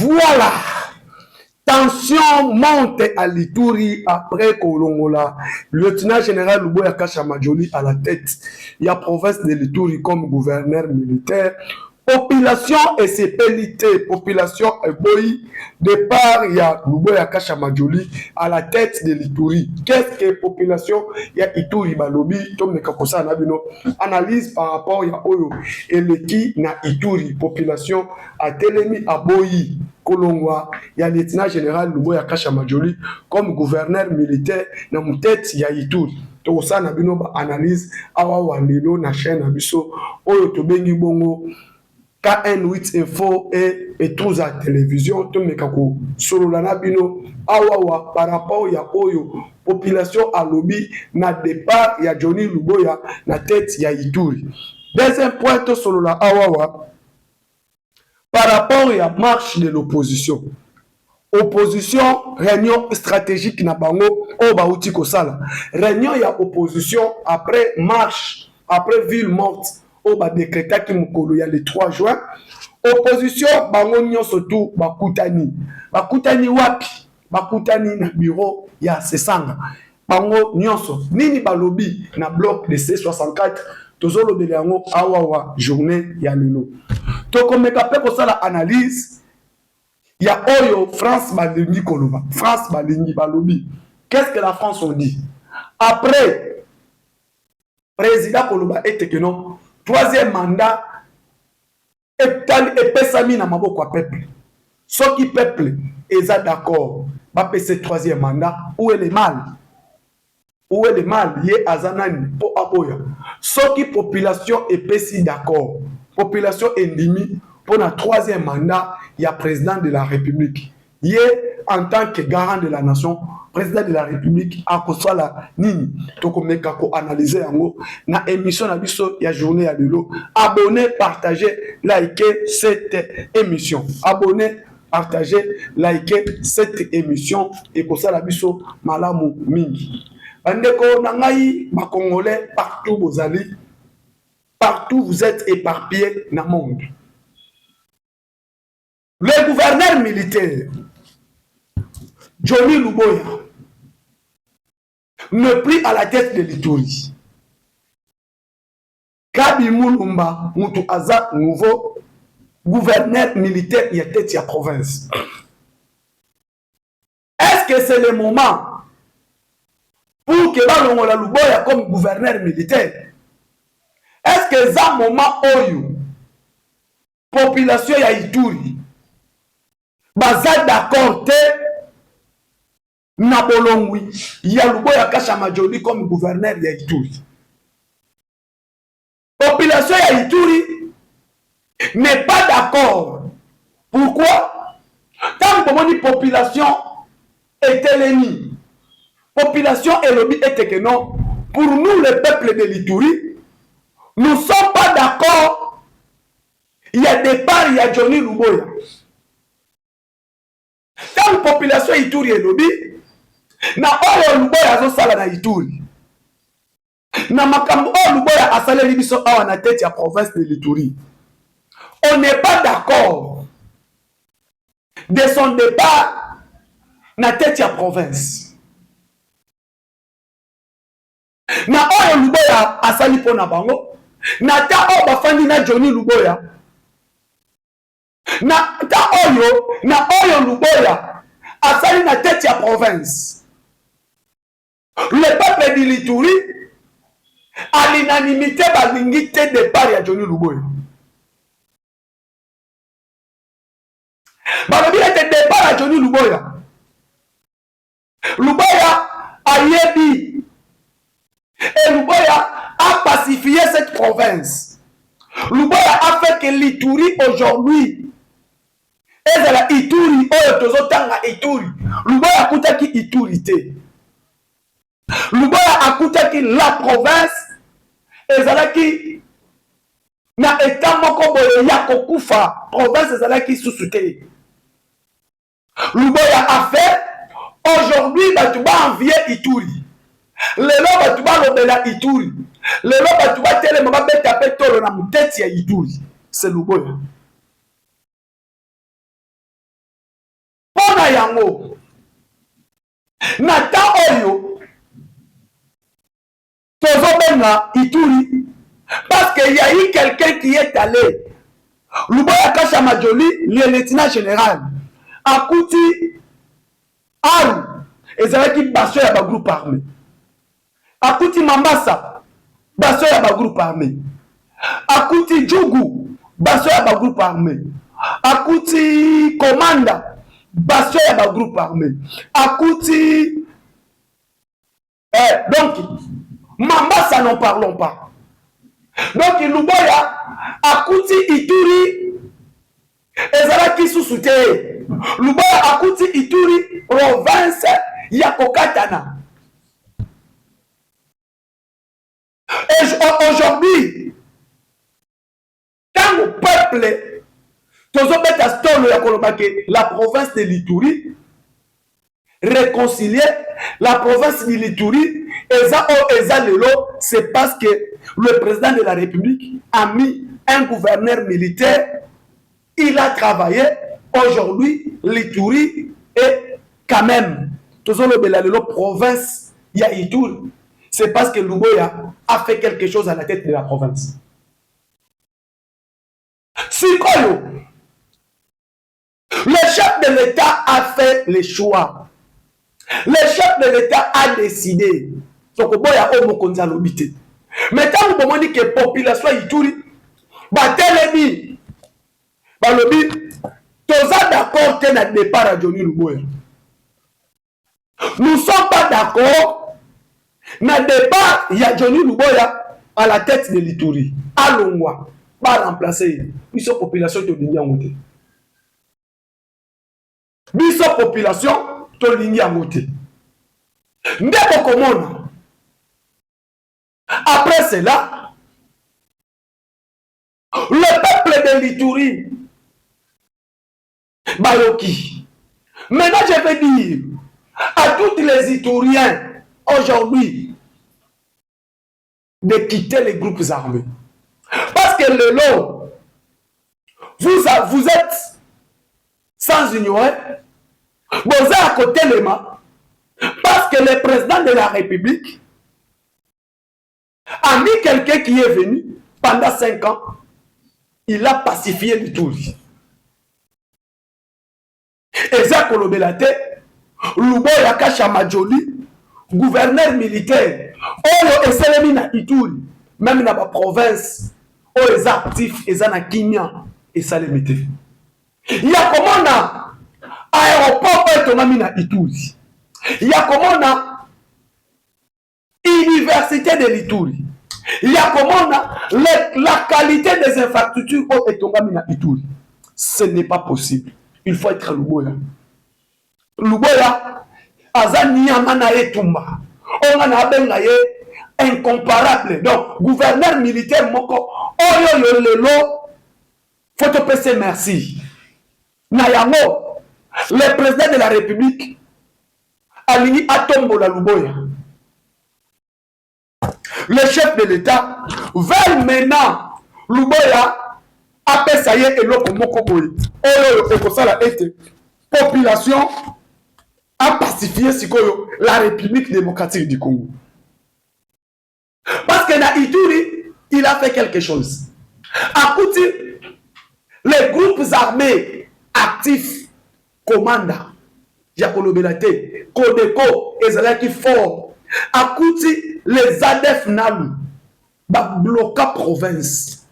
Voilà. Tension monte à l'Ituri après Kolongola. Lieutenant général Luboya Kasha Majoli à la tête. Il y a province de l'Ituri comme gouverneur militaire. Population et ses pélités. Population et boy. Départ, il y a Luboya Kasha Majoli à la tête de l'Ituri. Qu'est-ce que population? Il y a Ituri Balobi. Tom Nekakosa Nabino. Analyse par rapport à Oyo. Et le qui na Ituri. Population a Telemi à Boyi. Kolongwa, il y a le lieutenant général Luboya Kasha Majoli comme gouverneur militaire dans mon tête il y a Ituri. To ça na bino ba analyse awa walelo na chaîne na biso oyo to bengi bongo KN8 info et tous à télévision to mekako solo na bino awa par rapport ya oyo population à lobby na départ ya Johnny Luboya na tête ya Ituri. Deuxième point to solo la awa par rapport à la marche de l'opposition. Opposition, réunion stratégique na bango, o bauti kosala. Réunion ya opposition après marche, après ville morte, o ba décréta ki mukolo ya le 3 juin. Opposition, bango nyonso tout bakutani. Bakutani wapi? Bakutani na bureau ya Sesanga. Bango nyonso. Nini balobi na bloc de C64. Tozolo bele yango awawa journée ya lelo. Tokomeka pe kosala analyse ya oyo France balingi koloba. France balingi balobi. Qu'est-ce que la France on dit? Après président koloba ete que non troisième mandat et pesami na maboko ya peuple. Soki peuple eza d'accord ba pese troisième mandat, où est le mal? Où est le mal? Yé azanani po aboya. Soki population epesi d'accord. Population endimi pour le troisième mandat, il y a président de la République. Il est en tant que garant de la nation, président de la République, à cause de la nini. Donc, on a analysé na émission na biso ya journée à l'eau. Abonnez, partagez, likez cette émission. Abonnez, partagez, likez cette émission et comme ça la biso malamu mingi. Bandeko nangai ma Congolais partout vous allez. Partout vous êtes éparpillés dans le monde. Le gouverneur militaire, Johnny Luboya, ne prit à la tête de l'Ituri. Kabi Mulumba, Moutou Aza, nouveau gouverneur militaire, il y a tête de la province. Est-ce que c'est le moment pour que Balongola Luboya comme gouverneur militaire? Est-ce que c'est un moment où la population ya Ituri baza d'accord na bolongwi ya Luboya Kasha Majoli comme gouverneur ya Ituri? Population ya Ituri n'est pas d'accord. Pourquoi? Tant que la population est ennemie, population et lobby était que non. Pour nous, le peuple de l'Ituri, nous ne sommes pas d'accord. Il y a départ, il y a Johnny Luboya. Tant la population Ituri et lobby, na oyo Luboya zo sala na Ituri. Na makambo oyo Luboya asala libiso awa na tête ya province de l'Ituri. On n'est pas d'accord de son départ na tête ya province. Na oyo Luboya asali pona bango. Na ta o bafandi na Johnny Luboya. Na ta oyo Luboya asali na tête ya province. Le peuple de l'Ituri à l'unanimité balingi te départ ya Johnny Luboya. Balobi ete départ ya Johnny Luboya. Luboya a yebi. Et Luboya a pacifié cette province. Luboya a fait que l'Ituri aujourd'hui et de la Ituri oyo tozotanga Ituri. Luboya akutaki Ituri te. Luboya akutaki la province ezalaki na état moko boye ya kokufa. Province ezalaki susu te. Luboya a fait aujourd'hui batu ba envier Ituri. Lelo batu ba lobela Ituri. Lelo batu ba telema ba beta petolo na muteti ya Ituri. C'est Luboya. na yango nata oyo tozobenga Ituri parce qu'il y a eu quelqu'un qui est allé Luboya Kasha Majoli, le lieutenant général akuti Aru ezalaki baso ya ba groupe armé akuti Mambasa baso ya ba groupe armé akuti Djougou baso ya ba groupe armé akuti Komanda baso ya ba groupe armé akuti donc Mambasa n'en parlons pas. Donc Luboya akuti Ituri ezalaki susu te. Luboya akuti Ituri province ya kokatana. Et aujourd'hui, tant le peuple tozobeta stolo ya kolobake la province de l'Ituri réconcilier la province de l'Ituri eza lelo, c'est parce que le président de la République a mis un gouverneur militaire, il a travaillé. Aujourd'hui, l'Ituri est quand même tozolobela lelo province ya Ituri. C'est parce que Luboya a fait quelque chose à la tête de la province. Sikoyo, le chef de l'État a fait les choix. Le chef de l'État a décidé. Sokoboya o mokonza lobité. Maintenant, nous demandons que la population Ituri, batelemi, balobi, toza d'accord que na départ à Johnny Luboya. Nous ne sommes pas d'accord na départ il y a Johnny Luboya à la tête de l'Ituri. Alongwa, pas remplacer. Biso population to lingi amote. Biso population to lingi amote. Ndeko komona. Après cela, le peuple de l'Ituri, Bayoki. Maintenant, je vais dire à tous les Ituriens aujourd'hui de quitter les groupes armés. Parce que le long, vous êtes sans ignorer, vous êtes à côté les mains, parce que le président de la République a mis quelqu'un qui est venu pendant 5 ans, il a pacifié l'Ituri. Eza Kolobelate, Luboya Kasha Majoli, gouverneur militaire, Oyo Eselemi na Ituri, même dans la province, Oyo est actif, Eza na Kimia, et Salemite. Il y a comment na aéroport Oyo Tonami na Ituri. Il y a comment na université de l'Ituri. Il y a comment la qualité des infrastructures au Etongami na Ituri. Ce n'est pas possible. Il faut être Luboya. Luboya, Azani Yamana Etumba. On a benga ye incomparable. Donc, gouverneur militaire moko, oyo yo lelo, faut te passer merci. Nayango, le président de la République, Alini Atombo la Luboya. Le chef de l'État veut maintenant Luboya après ça y est eloko moko boy. Oyo ekosala ete population a pacifié sikoyo la République démocratique du Congo. Parce que na Ituri, il a fait quelque chose. Akuti, les groupes armés actifs, Komanda, Yakolobelate, Kodeko, Ezalaki Fort, Akuti, les ADF Nalu, bloqué province.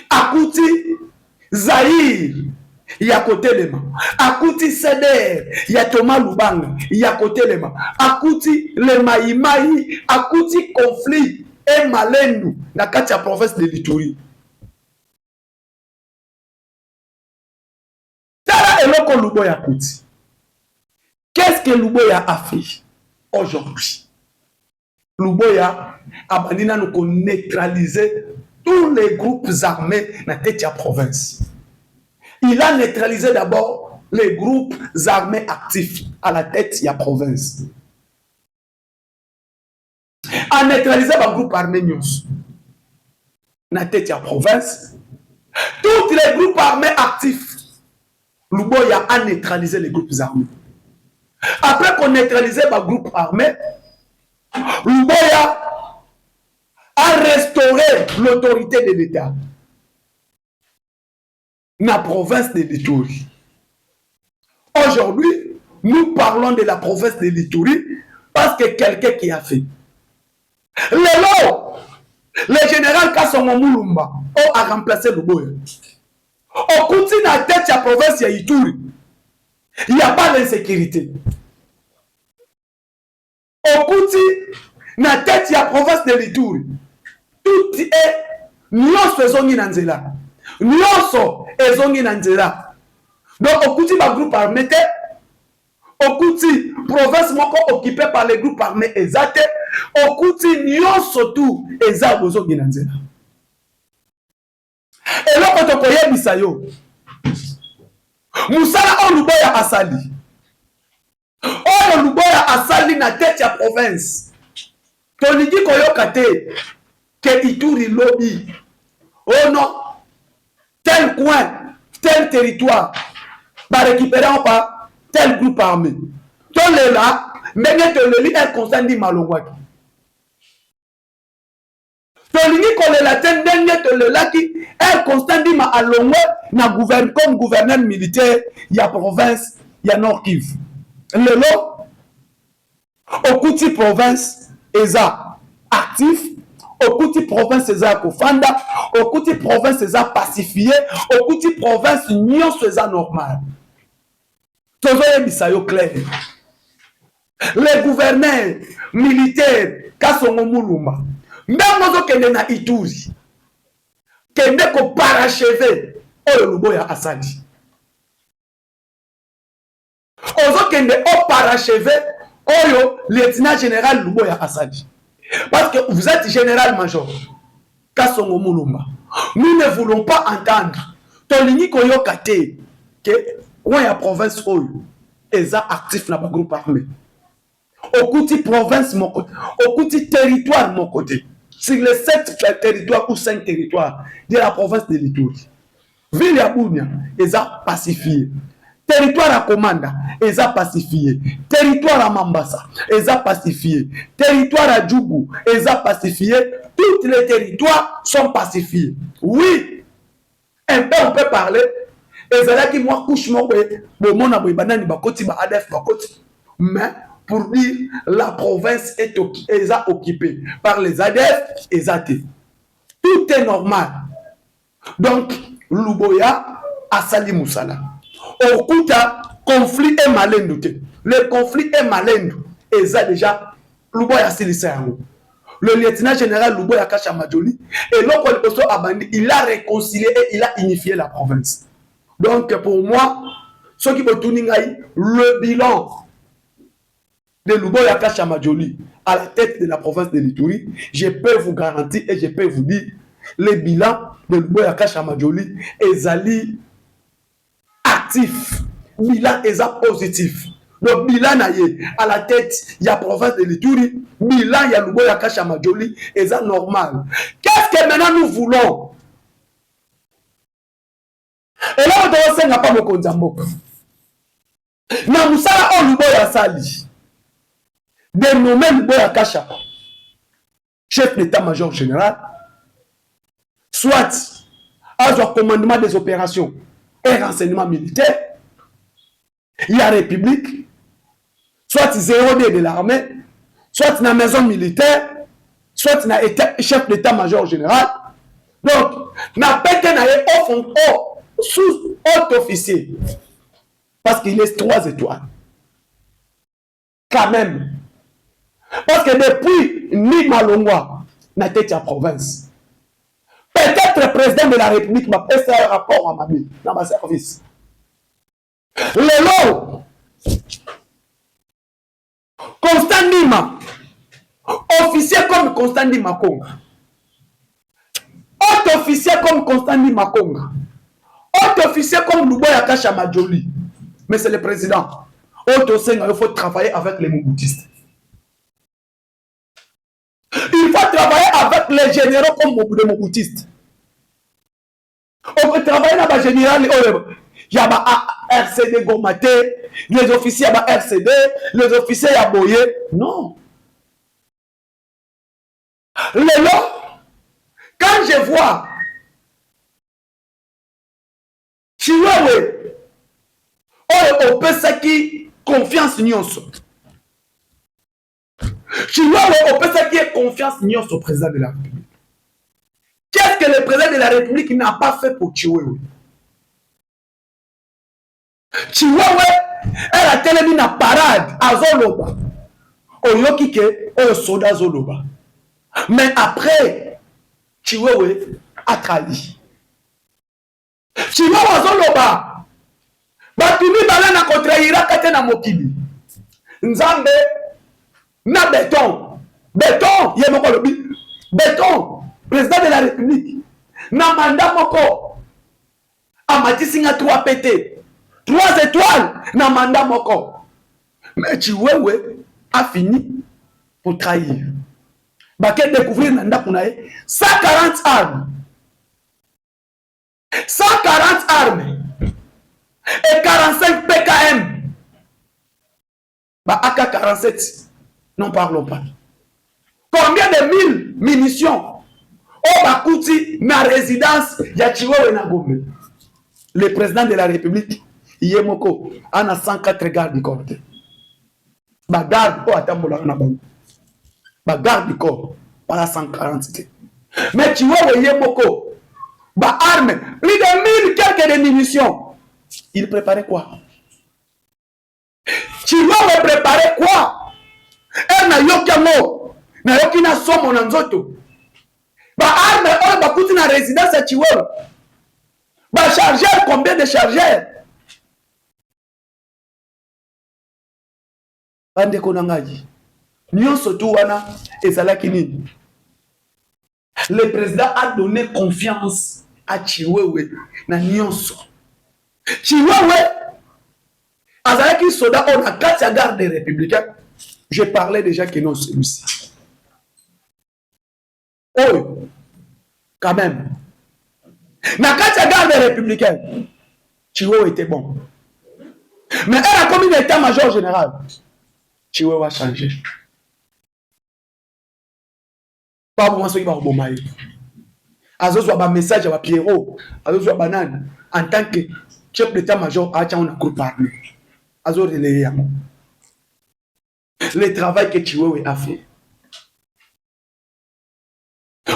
Akuti, Zahir, Yakotelema. Akuti Seder, Yatoma Lubanga, Yakotelema. Akuti, le Maïmaï, Akuti conflit, et Malendu, na katia province de l'Ituri. Tala eloko Luboya Akuti. Qu'est-ce que Luboya a fait aujourd'hui? Luboya a bandina nous neutraliser tous les groupes armés dans la province. Il a neutralisé d'abord les groupes armés actifs à la tête de la province. A neutralisé les groupes armés dans la tête de la province. Tous les groupes armés actifs, Luboya a neutralisé les groupes armés. Après qu'on neutralisait les groupes armés, Luboya a restauré l'autorité de l'État dans la province de l'Ituri. Aujourd'hui, nous parlons de la province de l'Ituri parce que quelqu'un qui a fait. Le général Kasongo Mulumba a remplacé Luboya. Au côté de la tête de la province de l'Ituri, il n'y a pas d'insécurité. Au côté de la tête de la province de l'Ituri, tout est nyonso ezongi na nzela. Nyonso ezongi na nzela. Donc au côté de groupe armé, au côté province moko occupée par les groupes armés ezate, au côté nyonso tout eza ezongi na nzela. Et là quand on koye bisayo, musala o Luboya asali. O Luboya asali na tête ya province. Tolingi koyoka te que Ituri lobby. Oh non, tel coin, tel territoire, va récupérer par tel groupe armé. Tout le là, mais te le lit un constant dit malongwaki. Tolingi ko le la tendenge te le là qui un constant dit malongwe na gouverne comme gouverneur militaire ya province ya Nord Kivu. Le lot au Kouti province eza actif. Au Kouti province eza kofanda, au Kouti province eza pacifié, au Kouti province nyonso eza normal. Tozoye bisayo clair. Les gouverneurs militaires Kasongo Mulumba, même ozo kende na Ituri, kende ko parachever oyo Luboya asali. Ozo kende o parachever oyo lieutenant général Luboya asali. Parce que vous êtes général-major. Kasongo Mulumba. Nous ne voulons pas entendre. Tolingi koyoka te que on y a province oyo eza actif na ba groupe armé. Au côté province mon côté, au côté territoire mon côté. Sur les 7 territoires ou 5 territoires de la province de l'Ituri. Ville ya Bunia eza pacifié. Territoire à Komanda, eza pacifié. Territoire à Mambasa, eza pacifié. Territoire à Djougou, eza pacifié. Tous les territoires sont pacifiés. Oui, un peu on peut parler. Ezala qui moi couche mon le monde a banani bakoti ba ADF bakoti. Mais pour dire la province est occupée par les ADF et ZAT. Tout est normal. Donc Luboya asali musala. Au coup conflit est malin. Le conflit est malin. Et ça déjà, Luboya Silisango. Le lieutenant général Luboya Kashamadjoli. Et l'autre Abandi, il a réconcilié et il a unifié la province. Donc pour moi, ceux qui veulent le bilan de Luboya Kashamadjoli à la tête de la province de l'Ituri, je peux vous garantir et je peux vous dire, le bilan de Luboya Kashamadjoli est Zali actif, bilan est positif. Donc bilan à la tête, il y a province de l'Ituri, bilan il y a Luboya Kashamadjoli, est normal. Qu'est-ce que maintenant nous voulons? Et là, on doit se pas mon konzambo. Na musala on Luboya sali. De nommer Luboya Kasha, chef d'état-major général, soit à son commandement des opérations et renseignement militaire, il y a République, soit 0D de l'armée, soit dans la maison militaire, soit dans chef d'état-major général. Donc, n'a pas été sous haut officier, parce qu'il est 3 étoiles. Quand même. Parce que depuis Ni Malongwa, na tête de la province, peut-être le président de la République m'a fait un rapport à ma vie, dans ma service. Le lot, Constant Nima, officier comme Constant Nima Konga, autre officier comme Constant Nima Konga, autre officier comme Luboya Kashamadjoli, mais c'est le président. Autre Senga, il faut travailler avec les Mobutistes. Il faut travailler avec les généraux comme les Mobutistes. On peut travailler dans le général. y a ba RCD Gomaté, les officiers ba RCD, les officiers ya Boye. Non. Lelo, quand je vois Chiwewe, on peut ça qui confiance nyonso. Chiwewe, on peut ça qui est confiance nyonso au président de la République. Qu'est-ce que le président de la République n'a pas fait pour Chiwewe? Chiwewe, elle a tellement na parade à Zoloba. Oyoki ke, oyo soda Zoloba. Mais après, Chiwewe a trahi. Chiwewe Zoloba. Batumi balana contre Irak na mokili. Nzambe na béton. Béton, yemoko lobi. Béton, président de la République. Na mandat moko. Amati singa 3 PT. 3 étoiles na mandat moko. Mais Chiwewe a fini pour trahir. Baké découvrir nanda kunae 140 armes. 140 armes. Et 45 PKM. Bah AK-47, n'en parlons pas. Combien de 1000 munitions au Bakouti, na résidence Yachiwewe na Gombe. Le président de la République, Yemoko, en a 104 gardes du corps. Bah garde, oh attends, bah garde du corps, pas la 140. Mais Chiwewe Yemoko, bah arme, plus de 1000 quelques de munitions. Il préparait quoi? Chiwewe préparait quoi? Elle n'a yoki mo, na yoki na somo na nzoto. Ba arme on ba kuti na résidence à Chiwewe. Ba chargeur, combien de chargeurs? Bande konangaji. Nyonso tu wana ezalaki nini? Le président a donné confiance à Chiwewe na nyonso. Chiwewe azalaki soda on a 4 gardes républicains. Je parlais déjà que non celui-ci. Oh, quand même. Na 4 gardes républicains. Chiwewe était bon. Mais elle a commis l'état-major général. Chiwewe a changé. Pas pour moi ce qui va au Bomaï. Azozo a un message à Pierrot. Azozo a banane. En tant que chef d'état-major, a un groupe armé. Azozo relayé. Le travail que Chiwewe a fait.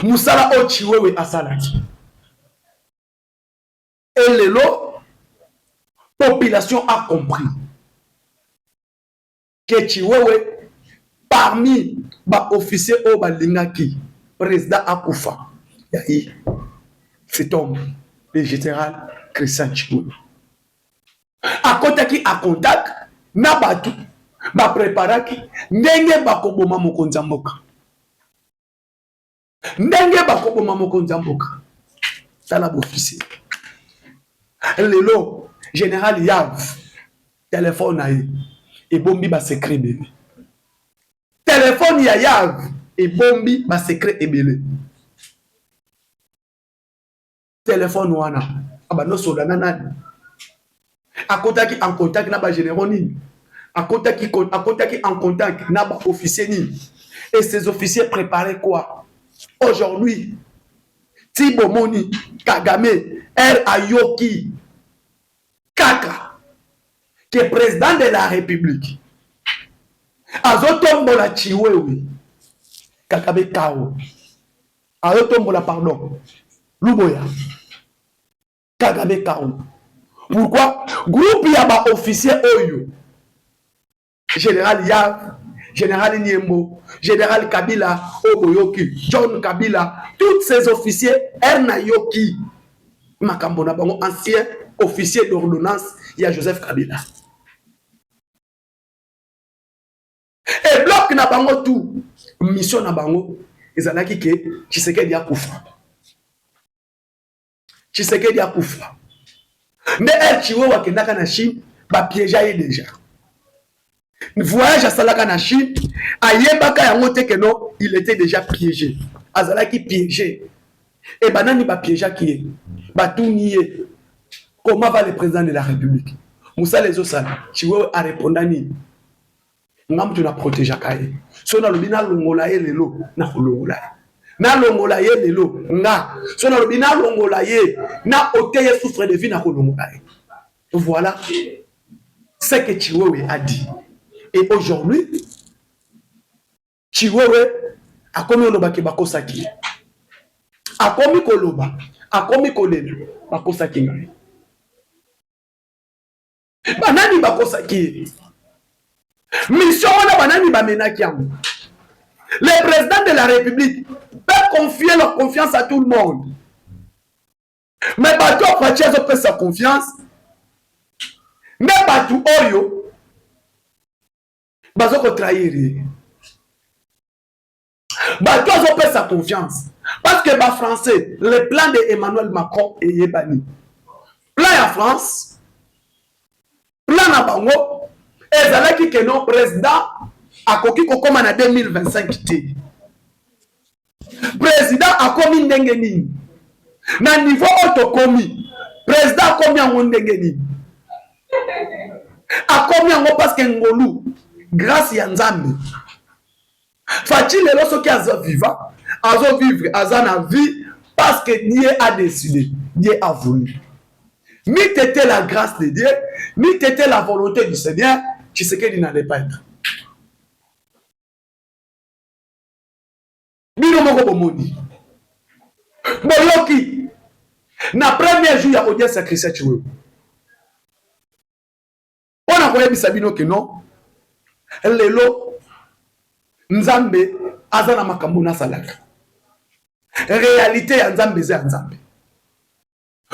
Moussala o Chiwewe a salaki. Et le population a compris que Chiwewe, parmi les officiers au Balingaki, président Akoufa, c'est homme, le général Christian Chiwewe. À côté qui a contact, n'a pas tout. Ba préparaki ndenge bakoboma mokonzi mboka ndenge bakoboma mokonzi mboka tala officier lelo général Yav téléphone aye et bombi ba secret bébé téléphone ya Yav et bombi ba secret ebele téléphone wana abano soda nana akotaki en contact na ba généraux nini à côté qui en contact n'a pas officier ni et ces officiers préparaient quoi aujourd'hui? Thibaut Moni Kagame El Ayoki Kaka qui est président de la République azotombola Chiwewe Kakabe Kao azotombola pardon Luboya Kagabe Kao. Pourquoi? Groupe yaba officier Oyo Général Yav, Général Niembo, Général Kabila, Oboyoki, John Kabila, tous ces officiers, Erna Yoki, Makambona Bango, ancien officier d'ordonnance, il y a Joseph Kabila. Et bloc na bango tout, mission na bango, ils ont dit que Tshisekedi a koufa. Tshisekedi a koufa. Mais elle, Chiwewe Kendaka na Chine, ba piéger déjà. Voyage à Salaka na Chine, ayebaka yango te que non, il était déjà piégé. Azalaki piégé. Et banani ba piégé qui est. Ba tout nié. Comment va le président de la République? Moussa les Osala, tu veux répondre à ni. Ngam tu na protéger kaye. So na lobina longola ye lelo na longola. Na longola ye lelo nga. So na lobina longola ye na oteye souffre de vie na longola. Voilà ce que Chiwewe a dit. Et aujourd'hui, Chiwewe a commis le baki bakosaki. A commis koloba, a commis kolelo bakosaki. Banani bakosaki. Mission wana banani bamenaki yango. Le président de la République peut confier leur confiance à tout le monde. Mais Bato Pratchezo peut sa confiance. Mais Bato Oyo Bazo ko trahir. Bato Oyo peut sa confiance. Parce que les Français, le plan de Emmanuel Macron est yébani. Plan en France, plan à Bango, et Zalaki que non président a coquille comme en 2025. Président a commis ndengeni. Na niveau autocomi, président a commis en ndengeni. A commis en parce que Ngolu, grâce à Nzambe. Faut-il les lorsque qui a vivant, a vivre, a na vie parce que Dieu a décidé, Dieu a voulu. Ni t'étais la grâce de Dieu, ni t'étais la volonté du Seigneur, tu sais qu'il n'allait pas être. Bino moko bomoni. Boyoki. Na premier jour ya audience à Christian Chiwewe. On a voyé bisabino que non. Lelo Nzambe azana makambo na salaka. Réalité ya Nzambe ze Nzambe.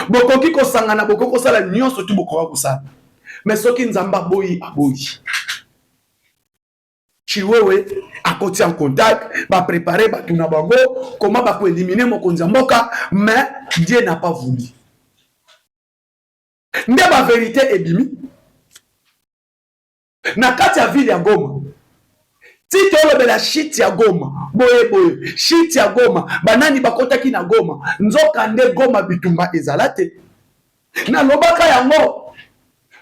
Bokoki ko sangana bokoko sala nyonso tu bokoka kusala. Mais soki Nzamba boyi aboyi. Chiwewe a côté en contact, va préparer Batuna Bango, comment va éliminer mon Konzamboka, mais Dieu n'a pas voulu. N'est pas vérité et bimi. Na kati ya ville ya Goma. Si tu as la shit ya Goma, boye, shit ya Goma, banani bakota ki na Goma, nzoka nde Goma bitumba ezalate. Na lobaka yango,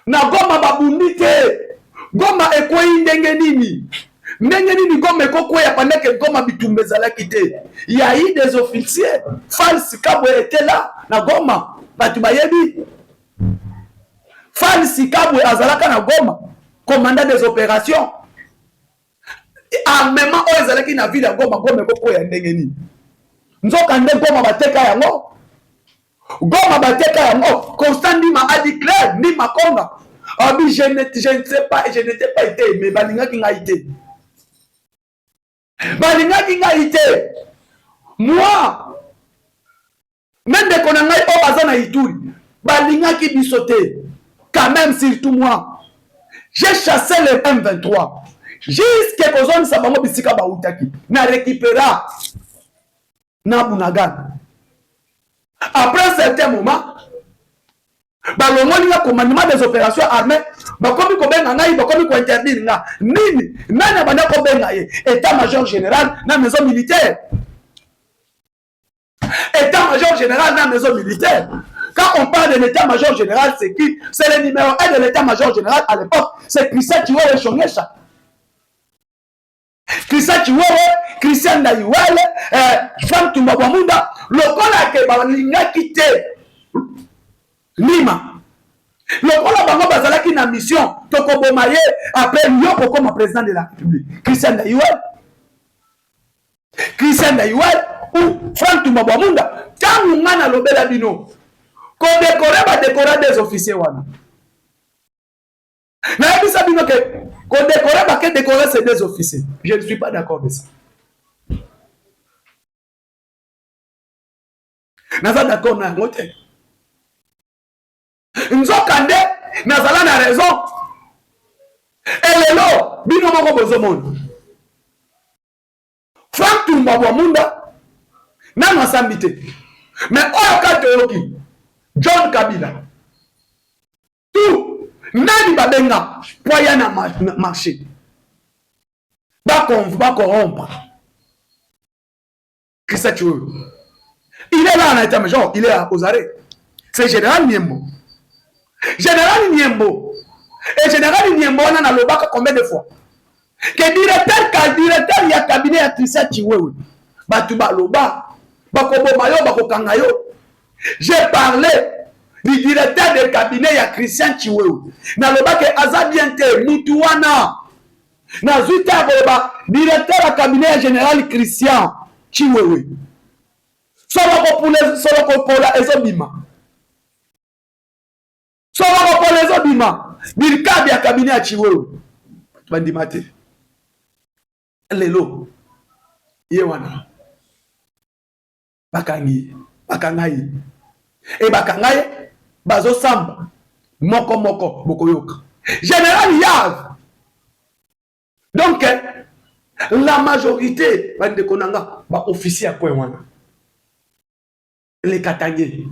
na Goma babundite, Goma ekoi ndenge nini. Ndenge nini Goma ekokweya pendant que Goma bitumba ezalaki te. Il y a eu des officiers, Falsi Kabwe était là, na Goma, batu bayebi. Falsi Kabwe azalaka na Goma, commandant des opérations. En même temps, ils allaient na ville à Goma, Goma ekokweya ndenge nini. Nzoka nde Goma bateka yango. Goma bateka yango. Constant Ndima a dit clair, Ndima Konga. Ah oui, je ne sais pas, je n'étais pas été, mais balinga qui n'a été. Balinga qui n'a été. Moi, même dès qu'on a eu au bazana Ituri, balinga qui bisoté. Quand même, surtout moi, j'ai chassé le M23. Jusqu'à que zone sabango bisika bautaki. Na récupéra. Na Bunagan. Après un certain moment, le commandement des opérations armées, bakomi kobenga ngai, bakomi ko interdire nga. Nini, nani bana kobenga ye, état-major général na maison militaire. État-major général na maison militaire. Quand on parle de l'état-major général, c'est qui? C'est le numéro 1 de l'état-major général à l'époque. C'est Christian Chiwewe Shongesha. Christian Chiwewe, Christian Ndayuwele, Frank Tumbabwamunda, lokola ke balinga kite. Lima. Lokola bango bazalaki na mission tokoboma ye après Nyoko comme président de la République. Christian Ndayuwele. Christian Ndayuwele ou Frank Tumbabwamunda. Quand on a lobela bino, ko décorer ba décorer des officiers wana. Na yebisa bino ke ko décorer ba ke décorer c'est des officiers. Je ne suis pas d'accord de ça. Naza d'accord na ngote. Nzokande nazala na raison. Elelo bino moko bozomono. Frank Tumbabwamunda na masambite. Mais oyo katoyoki John Kabila. Tout nani babenga poya na marché. Ba corrompre. Christian Chiwewe. Il est là en état-major, il est aux arrêts. C'est général Niembo. Général Niembo. Et Général Niembo, on a le bac combien de fois? Que directeur, il y a cabinet à Christian Chiwewe. Batuba Loba. Bakobo Mayo, Bako Kangayo. J'ai parlé du directeur de cabinet, il y a Christian Chiwewe. Na le bac Azabiente, Moutouana. Na Zuta Boba, directeur de cabinet général Christian Chiwewe. Solo pour les Ezobima. Solo pour les Ezobima. Dirka ya cabinet à Chiwewe. Bandimate. Lelo. Yewana. Bakangai. Et bakangai, bazo samba. Moko, bokoyoka. Général Yav. Donc, la majorité, bande konanga, ba officier à point wana. Les Katangé.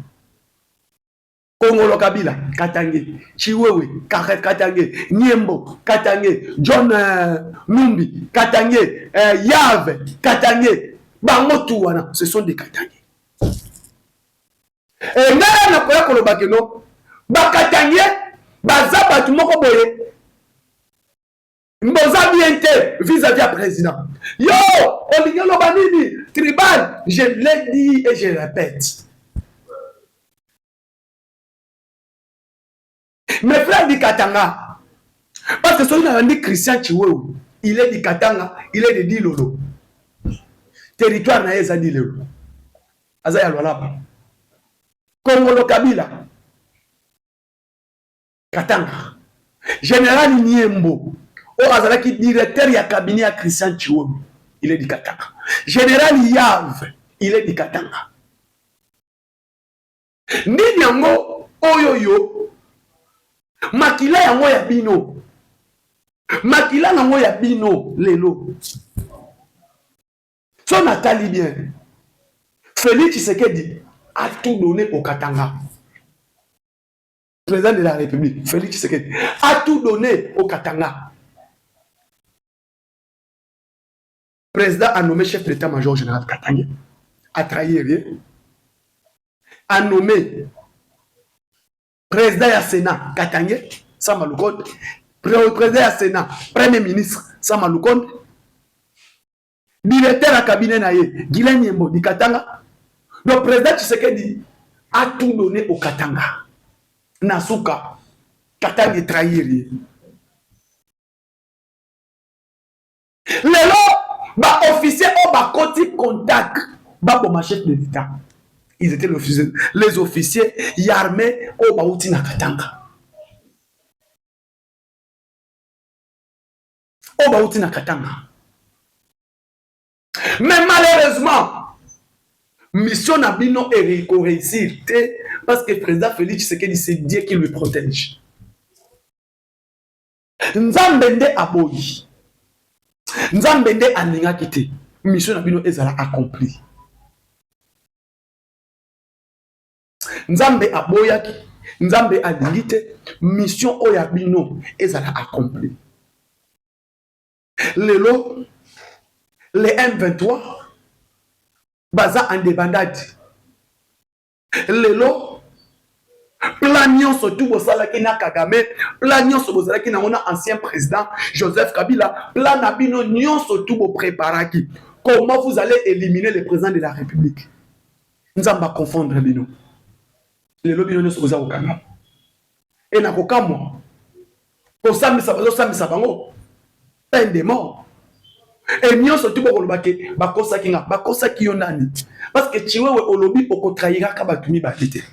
Kongolo Kabila, Katangé. Chiwewe, Katangé. Niembo, Katangé. John Numbi, Katangé. Yave, Katangé. Bangotu wana, ce sont des Katangé. Et là, na koya kolobakeno, ba Katangé, baza batu moko boye. Mboza biente vis-à-vis du président. Yo, Olingelo Banini, tribal, je l'ai dit et je répète. Mes frères du Katanga, parce que celui qui a dit Christian Chiwewe, il est du Katanga, il est de Dilolo. Territoire na yeza Dilolo. Azaya Lwalaba. Kongolo Kabila. Katanga. Général Niembo. Or Azalaki directeur ya cabinet à Christian Chiwewe, il est du Katanga. Général Yav, il est du Katanga. Nini yango oyoyo makila yango ya bino. Makila yango ya bino lelo. Son atali bien. Félix Tshisekedi a tout donné au Katanga. Président de la République, Félix Tshisekedi a tout donné au Katanga. Président a nommé chef de l'état-major général Katanga, a trahi rien. A nommé président du Sénat Katanga, Sama Lukonde. Président du Sénat, premier ministre Sama Lukonde. Directeur du cabinet naye, Guilain Niembo du Katanga. Le président Tshisekedi a tout donné au Katanga. Nasuka, Katanga trahi rien. Lelo, ba officier au ba côté contact ba pour ma chef de l'État. Ils étaient les officiers armés au ba outi na Katanga. Au ba outi na Katanga. Mais malheureusement, mission Nabino est réussir parce que le président Félix Tshisekedi c'est Dieu qui lui protège. Nzambende aboyi. Nzambende aninga kite. Mission Nabino ezala accompli. Nzambe aboyaki. Nzambe alingite. Mission oyabino ezala accompli. Lelo, les M23, baza en débandade. Lelo, planion surtout au salaki na Kagame, planion sur au salaki na mona ancien président Joseph Kabila, plan abino nion surtout au préparaki. Comment vous allez éliminer le président de la République? Nous allons pas confondre bino. Lelo bino ne soza okanga. Et na kokamo. Ko sami sabango. Peine de mort. Et nous surtout pour le baquet, bakosa kinga, bakosa kiyonani. Parce que Chiwewe olobi oko trahira kabatumi bakite.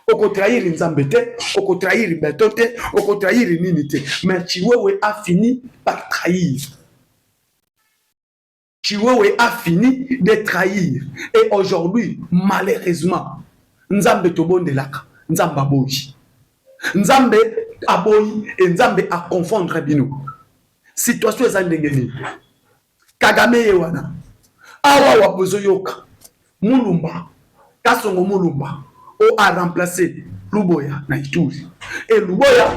Oko trahir Nzambete, oko trahir Betote, oko trahir Ninite. Mais Chiwewe a fini par trahir. Chiwewe a fini de trahir. Et aujourd'hui, malheureusement, Nzambe tobonde laka, Nzamba boyi. Nzambe aboyi et Nzambe a confondre bino. Situation est en dégâts. Kagame yewana. Awa wabozo yoka. Mulumba. Kasongo Mulumba. O a remplacé Luboya na Ituri. Et Luboya,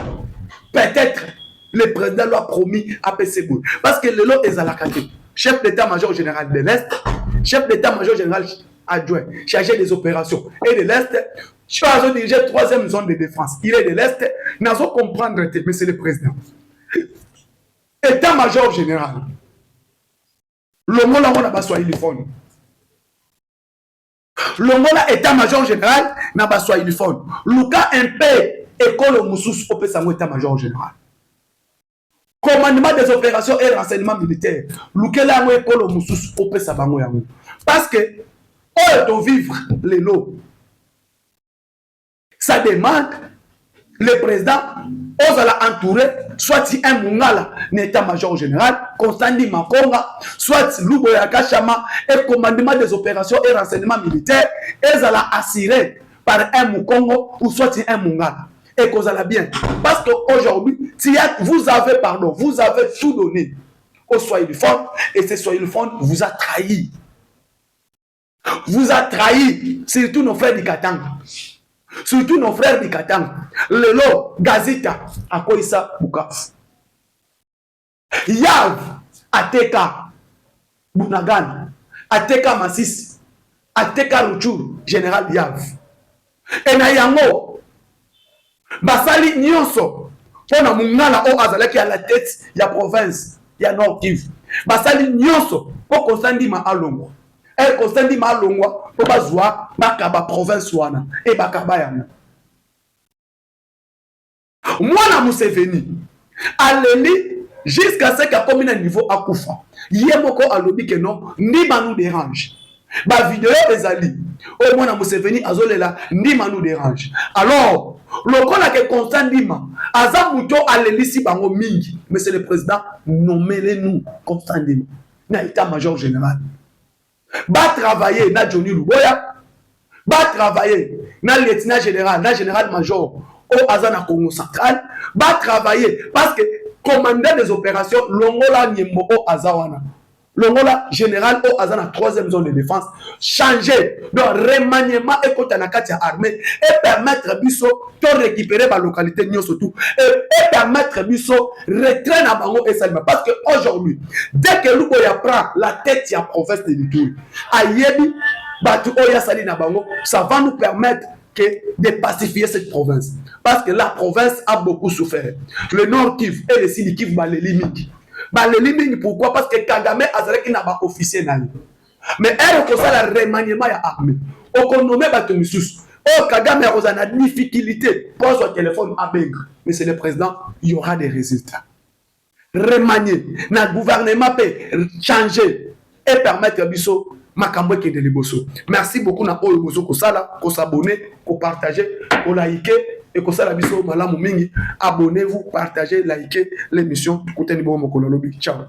peut-être, le président l'a promis à PCB. Parce que le lot est à la carte. Chef d'état-major général de l'Est, chef d'état-major général adjoint, chargé des opérations. Et de l'Est, Je vais diriger la troisième zone de défense. Il est de l'Est. Nous allons comprendre, monsieur le président. État-major général. Le mot là, on a besoin de téléphone. Le mot là, état-major général, n'a pas besoin de téléphone. Le cas MP, école Moussous, on peut savoir état-major général. Commandement des opérations et renseignements militaires. Le cas là, école Moussous, on peut savoir. Parce que, on doit vivre les lots. Ça demande le président aux entourer, soit si un mungala l'état-major général, Constantin Makonga, soit Lubo Yakashama et commandement des opérations et renseignements militaires, et ça l'a assuré par un Mukongo ou soit un mungala. Et qu'on a bien. Parce qu'aujourd'hui, vous avez tout donné au Swahilifond et ce Swahilifond vous a trahi. Vous a trahi, surtout nos frères du Katanga. Surtout nos frères du Katanga. Lelo, Gazita, Akoisa, Bukavu. Yav, Ateka, Bunagan, Ateka Massis, Ateka Ruchuru, Général Yav. Et Nayango, Basali Nyonso, on a Mungala o Azaleki à la tête, il y a province, il y a Nord Kivu. Basali Nyonso, pour Constantin Maalongo. Et Constantin Maalongo, pour Bazoua, Bakaba province wana, et Bakaba Yana. Moi, na Museveni, allez jusqu'à ce qu'il y ait un niveau à Koufa. Yemoko a lobby que non, ni nous dérange. Ba vidéo des alliés. Au moins, na Museveni, azolela, ni nous dérange. Alors, le cas que Constant Dima, Azamuto allez si bango mingi, monsieur le président, nommez-les-nous Constant Dima. Na état-major général. Va travailler na Johnny Luboya, va travailler na lieutenant général, na général-major au Azana Congo central, va travailler parce que commandant des opérations, Longola Nyembo au Azawana, Longola général au Azana troisième zone de défense, changer de remaniement et Kotanakatia armée et permettre Bisso de récupérer la localité surtout et permettre Bisso retrait à Bango et Salima parce qu'aujourd'hui, dès que Luboya prend la tête de la province de l'Itourie, Ayebi, Batu Oya Sali Nabango, ça va nous permettre de pacifier cette province. Parce que la province a beaucoup souffert. Le Nord Kivu et le Sud Kivu, les limites. Les limites, pourquoi? Parce que Kagame a n'a pas officier. Mais elle a ça le remaniement de l'armée. Au connommé Batomissus. Oh, Kagame a une difficulté. Pose au téléphone à Beng. Mais c'est le président, il y aura des résultats. Remanier. Le gouvernement peut changer et permettre à Bissot. Merci beaucoup na oyo bozo ko sala, ko s'abonner, ko partager, ko liker et ko sala biso malamu mingi. Abonnez-vous, partagez, likez l'émission. Ciao.